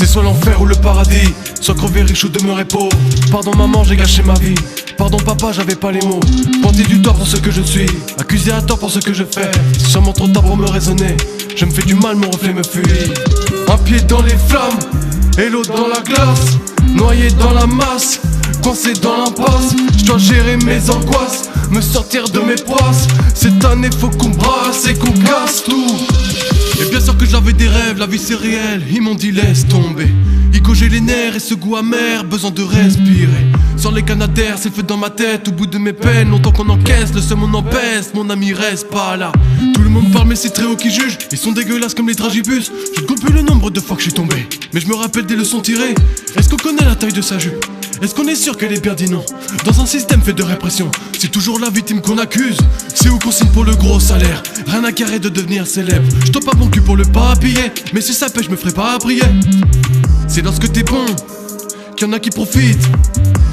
soit l'enfer ou le paradis, soit crever riche ou demeurer pauvre. Pardon maman, j'ai gâché ma vie. Pardon papa, j'avais pas les mots. Pointer du doigt pour ce que je suis, accusé à tort pour ce que je fais. C'est sûrement trop tard pour me raisonner. Je me fais du mal, mon reflet me fuit. Un pied dans les flammes et l'autre dans la glace, noyé dans la masse, coincé dans l'impasse. Je dois gérer mes angoisses, me sortir de mes poisses. Cette année faut qu'on brasse et qu'on casse tout. Et bien sûr que j'avais des rêves, la vie c'est réel. Ils m'ont dit laisse tomber. Ico j'ai les nerfs et ce goût amer, besoin de respirer. Sur les canadaires, c'est le feu dans ma tête. Au bout de mes peines, longtemps qu'on encaisse, le seum on en baisse. Mon ami reste pas là. Tout le monde parle mais c'est très haut qui juge. Ils sont dégueulasses comme les dragibus. Je ne compte plus le nombre de fois que je suis tombé, mais je me rappelle des leçons tirées. Est-ce qu'on connaît la taille de sa jupe? Est-ce qu'on est sûr qu'elle est bien dit non? Dans un système fait de répression, c'est toujours la victime qu'on accuse. C'est où qu'on signe pour le gros salaire. Rien à carrer de devenir célèbre. Je tape pas mon cul pour le papier, mais si ça pêche je me ferai pas prier. C'est lorsque t'es bon qu'il y en a qui profitent,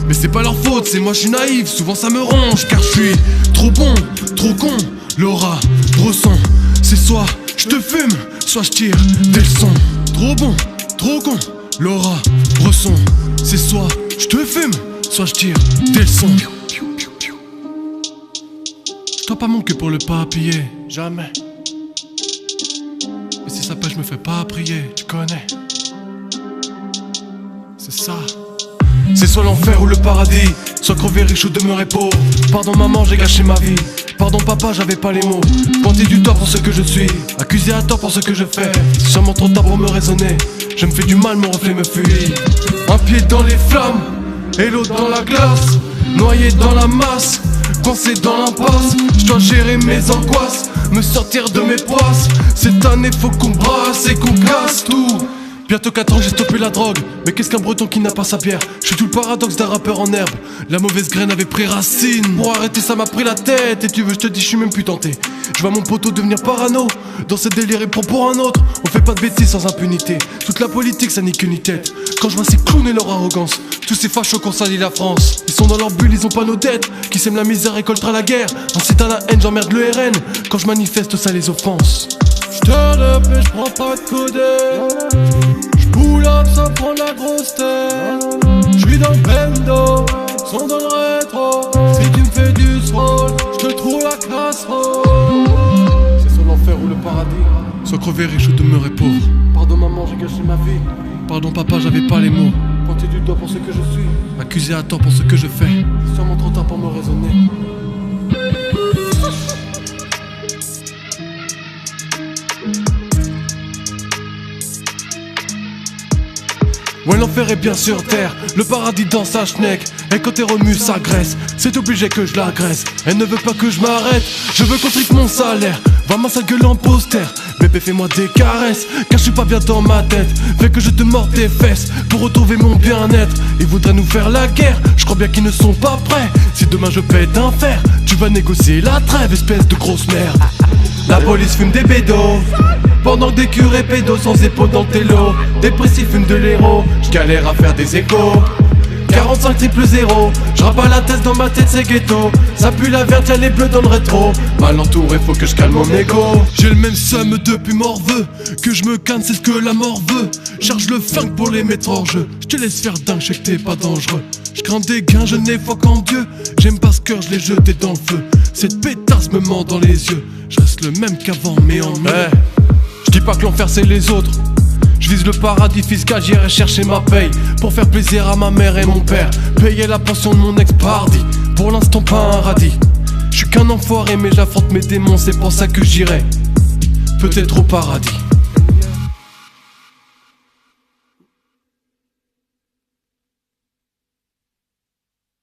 mais c'est pas leur faute, c'est moi je suis naïf. Souvent ça me ronge car je suis trop bon, trop con. Laura, ressens, c'est soit je te fume, soit je tire des leçons. Trop bon, trop con. Laura, ressens, c'est soit je te fume, soit je tire des leçons. Je tends pas mon cul pour le papier, jamais. Mais si ça pêche je me fais pas prier, tu connais. C'est ça. C'est soit l'enfer ou le paradis, soit crever riche ou demeurer pauvre. Pardon maman, j'ai gâché ma vie. Pardon papa, j'avais pas les mots. Pointer du doigt pour ce que je suis, accusé à tort pour ce que je fais. C'est sûrement trop tard pour me raisonner. Je me fais du mal, mon reflet me fuit. Un pied dans les flammes et l'autre dans la glace, noyé dans la masse, coincé dans l'impasse. Je dois gérer mes angoisses, me sortir de mes poisses. Cette année faut qu'on brasse et qu'on casse tout. Bientôt 4 ans que j'ai stoppé la drogue, mais qu'est-ce qu'un breton qui n'a pas sa bière? Je suis tout le paradoxe d'un rappeur en herbe. La mauvaise graine avait pris racine. Pour arrêter ça m'a pris la tête. Et tu veux je te dis je suis même plus tenté. Je vois mon poteau devenir parano. Dans ce délire il prend pour un autre. On fait pas de bêtises sans impunité. Toute la politique ça nique ni tête. Quand je vois ces clowns et leur arrogance, tous ces fachos qu'on salit la France. Ils sont dans leur bulle, ils ont pas nos dettes. Qui sèment la misère récoltera la guerre. Incite à la haine, j'emmerde le RN. Quand je manifeste ça les offense. J'turn up et j'prends pas de codé. J'pull up sans prendre la grosse tête. J'suis dans le bendo, son dans le rétro. Si tu me fais du swall, j'te trouve la classe. C'est soit l'enfer ou le paradis, soit crever riche ou demeurer pauvre. Pardon maman, j'ai gâché ma vie. Pardon papa, j'avais pas les mots. Pointer du doigt pour ce que je suis, accusé à tort pour ce que je fais. C'est sûrement trop tard pour me raisonner. Ouais, l'enfer est bien sur terre, le paradis dans sa schneck. Et quand elle remue sa graisse, c'est obligé que je l'agresse. Elle ne veut pas que je m'arrête, je veux qu'on trique mon salaire. Va ma sale gueule en poster, bébé fais-moi des caresses. Car je suis pas bien dans ma tête, fais que je te mords tes fesses pour retrouver mon bien-être. Ils voudraient nous faire la guerre, je crois bien qu'ils ne sont pas prêts. Si demain je pète un fer, tu vas négocier la trêve, espèce de grosse merde. La police fume des bédos, pendant que des curés pédos sans épaules dans le télo. Dépressif fume de l'héros, j'galère à faire des échos. 45 triple 0, j'rappe à la tête dans ma tête c'est ghetto. Ça pue la verte, y'a les bleus dans le rétro. Mal entouré, faut que je calme mon égo. J'ai le même seum depuis morveux, que je me canne c'est ce que la mort veut. Charge le funk pour les mettre hors jeu. J'te laisse faire dingue, j'sais que t'es pas dangereux. J'crains des gains, je n'ai foi qu'en Dieu. J'aime pas ce cœur, je l'ai jeté dans le feu. Cette pétasse me ment dans les yeux. Je reste le même qu'avant mais en mieux. Je dis pas que l'enfer c'est les autres. Je vise le paradis fiscal, j'irai chercher ma paye pour faire plaisir à ma mère et mon père. Payer la pension de mon ex-pardi, pour l'instant pas un radis. Je suis qu'un enfoiré mais j'affronte mes démons, c'est pour ça que j'irai peut-être au paradis.